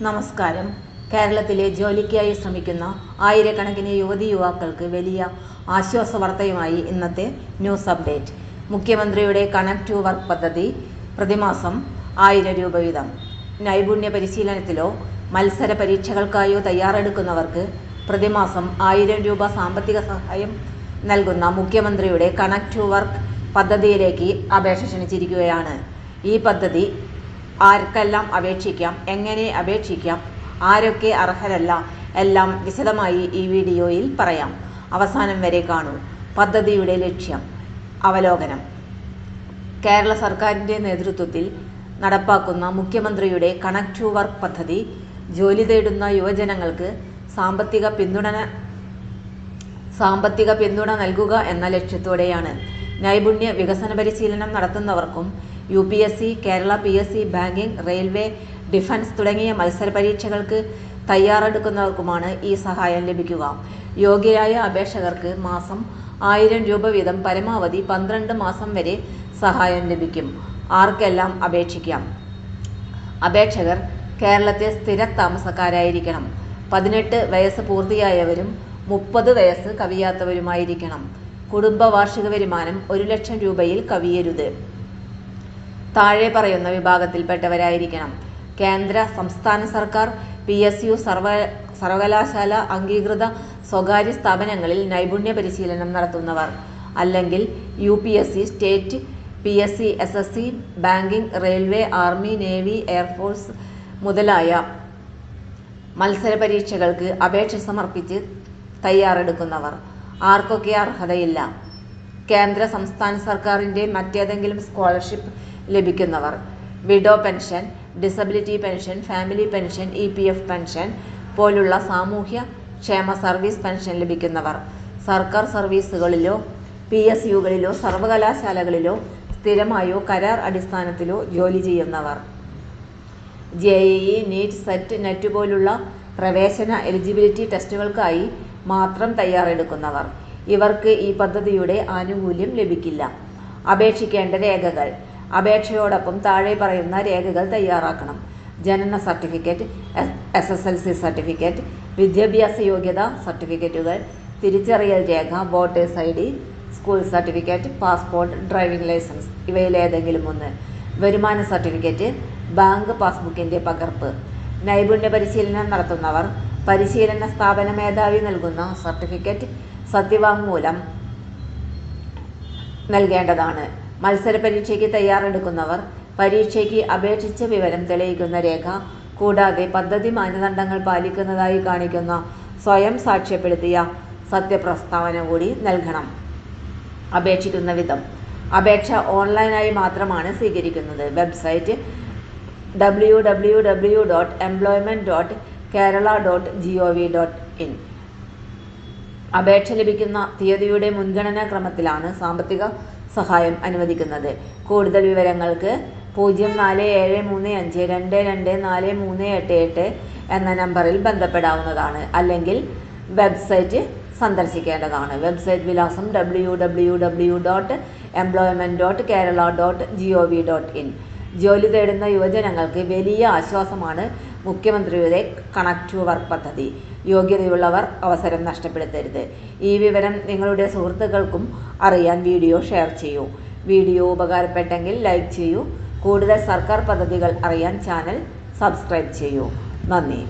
നമസ്കാരം. കേരളത്തിലെ ജോലിക്കായി ശ്രമിക്കുന്ന ആയിരക്കണക്കിന് യുവതി-യുവാക്കൾക്ക് വലിയ ആശ്വാസവാർത്തയുമായി ഇന്നത്തെ ന്യൂസ് അപ്ഡേറ്റ്. മുഖ്യമന്ത്രിയുടെ കണക്ട് ടു വർക്ക് പദ്ധതി പ്രതിമാസം 1000 രൂപ വീതം. നൈപുണ്യ പരിശീലനത്തിലോ മത്സര പരീക്ഷകൾക്കായോ തയ്യാറെടുക്കുന്നവർക്ക് പ്രതിമാസം 1000 രൂപ സാമ്പത്തിക സഹായം നൽകുന്ന മുഖ്യമന്ത്രിയുടെ കണക്ട് ടു വർക്ക് പദ്ധതിയിലേക്ക് അപേക്ഷ ക്ഷണിച്ചിരിക്കുകയാണ്. ഈ പദ്ധതി ആർക്കെല്ലാം അപേക്ഷിക്കാം, എങ്ങനെ അപേക്ഷിക്കാം, ആരൊക്കെ അർഹരല്ല എല്ലാം വിശദമായി ഈ വീഡിയോയിൽ പറയാം. അവസാനം വരെ കാണൂ. പദ്ധതിയുടെ ലക്ഷ്യം. അവലോകനം. കേരള സർക്കാരിൻ്റെ നേതൃത്വത്തിൽ നടപ്പാക്കുന്ന മുഖ്യമന്ത്രിയുടെ കണക്ട് ടു വർക്ക് പദ്ധതി ജോലി തേടുന്ന യുവജനങ്ങൾക്ക് സാമ്പത്തിക പിന്തുണ നൽകുക എന്ന ലക്ഷ്യത്തോടെയാണ്. നൈപുണ്യ വികസന പരിശീലനം നടത്തുന്നവർക്കും UPSC, Kerala PSC, banking, railway, defence തുടങ്ങിയ മത്സര പരീക്ഷകൾക്ക് തയ്യാറെടുക്കുന്നവർക്കുമാണ് ഈ സഹായം ലഭിക്കുക. യോഗ്യരായ അപേക്ഷകർക്ക് മാസം 1000 രൂപ വീതം പരമാവധി 12 മാസം വരെ സഹായം ലഭിക്കും. ആർക്കെല്ലാം അപേക്ഷിക്കാം? അപേക്ഷകർ കേരളത്തെ സ്ഥിര താമസക്കാരായിരിക്കണം. 18 വയസ്സ് പൂർത്തിയായവരും 30 വയസ്സ് കവിയാത്തവരുമായിരിക്കണം. കുടുംബ വാർഷിക വരുമാനം 1 ലക്ഷം രൂപയിൽ കവിയരുത്. താഴെ പറയുന്ന വിഭാഗത്തിൽപ്പെട്ടവരായിരിക്കണം. കേന്ദ്ര സംസ്ഥാന സർക്കാർ, PSU, സർവകലാശാല അംഗീകൃത സ്വകാര്യ സ്ഥാപനങ്ങളിൽ നൈപുണ്യ പരിശീലനം നടത്തുന്നവർ, അല്ലെങ്കിൽ UPSC, state PSC, SSC, banking, railway, army, navy, air force മുതലായ മത്സര പരീക്ഷകൾക്ക് അപേക്ഷ സമർപ്പിച്ച് തയ്യാറെടുക്കുന്നവർ. ആർക്കൊക്കെ അർഹതയില്ല? കേന്ദ്ര സംസ്ഥാന സർക്കാരിൻ്റെ മറ്റേതെങ്കിലും സ്കോളർഷിപ്പ് ലഭിക്കുന്നവർ, widow pension, disability pension, family pension, EPF pension പോലുള്ള സാമൂഹ്യ ക്ഷേമ സർവീസ് പെൻഷൻ ലഭിക്കുന്നവർ, സർക്കാർ സർവീസുകളിലോ PSUകളിലോ സർവകലാശാലകളിലോ സ്ഥിരമായോ കരാർ അടിസ്ഥാനത്തിലോ ജോലി ചെയ്യുന്നവർ, JEE, NEET, SET, NET പോലുള്ള പ്രവേശന എലിജിബിലിറ്റി ടെസ്റ്റുകൾക്കായി മാത്രം തയ്യാറെടുക്കുന്നവർ. ഇവർക്ക് ഈ പദ്ധതിയുടെ ആനുകൂല്യം ലഭിക്കില്ല. അപേക്ഷിക്കേണ്ട രേഖകൾ. അപേക്ഷയോടൊപ്പം താഴെ പറയുന്ന രേഖകൾ തയ്യാറാക്കണം. ജനന സർട്ടിഫിക്കറ്റ്, SSLC സർട്ടിഫിക്കറ്റ്, വിദ്യാഭ്യാസ യോഗ്യതാ സർട്ടിഫിക്കറ്റുകൾ, തിരിച്ചറിയൽ രേഖ, voters ID, school certificate, passport, driving licence ഇവയിലേതെങ്കിലും ഒന്ന്, വരുമാന സർട്ടിഫിക്കറ്റ്, ബാങ്ക് പാസ്ബുക്കിൻ്റെ പകർപ്പ്. നൈപുണ്യ പരിശീലനം നടത്തുന്നവർ പരിശീലന സ്ഥാപന മേധാവി നൽകുന്ന സർട്ടിഫിക്കറ്റ്, സത്യവാങ്മൂലം നൽകേണ്ടതാണ്. മത്സര പരീക്ഷയ്ക്ക് തയ്യാറെടുക്കുന്നവർ പരീക്ഷയ്ക്ക് അപേക്ഷിച്ച വിവരം തെളിയിക്കുന്ന രേഖ, കൂടാതെ പദ്ധതി മാനദണ്ഡങ്ങൾ പാലിക്കുന്നതായി കാണിക്കുന്ന സ്വയം സാക്ഷ്യപ്പെടുത്തിയ സത്യപ്രസ്താവന കൂടി നൽകണം. അപേക്ഷിക്കുന്ന വിധം. അപേക്ഷ ഓൺലൈനായി മാത്രമാണ് സ്വീകരിക്കുന്നത്. Website www.employment.kerala.gov.in. അപേക്ഷ ലഭിക്കുന്ന തീയതിയുടെ മുൻഗണനാ ക്രമത്തിലാണ് സാമ്പത്തിക സഹായം അനുവദിക്കുന്നത്. കൂടുതൽ വിവരങ്ങൾക്ക് 0473522438 എന്ന നമ്പറിൽ ബന്ധപ്പെടാവുന്നതാണ്, അല്ലെങ്കിൽ വെബ്സൈറ്റ് സന്ദർശിക്കേണ്ടതാണ്. വെബ്സൈറ്റ് വിലാസം www.employment.kerala.gov.in. ജോലി തേടുന്ന യുവജനങ്ങൾക്ക് വലിയ ആശ്വാസമാണ് മുഖ്യമന്ത്രിയുടെ കണക്ട് ടു വർക്ക് പദ്ധതി. യോഗ്യതയുള്ളവർ അവസരം നഷ്ടപ്പെടുത്തരുത്. ഈ വിവരം നിങ്ങളുടെ സുഹൃത്തുക്കൾക്കും അറിയാൻ വീഡിയോ ഷെയർ ചെയ്യൂ. വീഡിയോ ഉപകാരപ്പെട്ടെങ്കിൽ ലൈക്ക് ചെയ്യൂ. കൂടുതൽ സർക്കാർ പദ്ധതികൾ അറിയാൻ ചാനൽ സബ്സ്ക്രൈബ് ചെയ്യൂ. നന്ദി.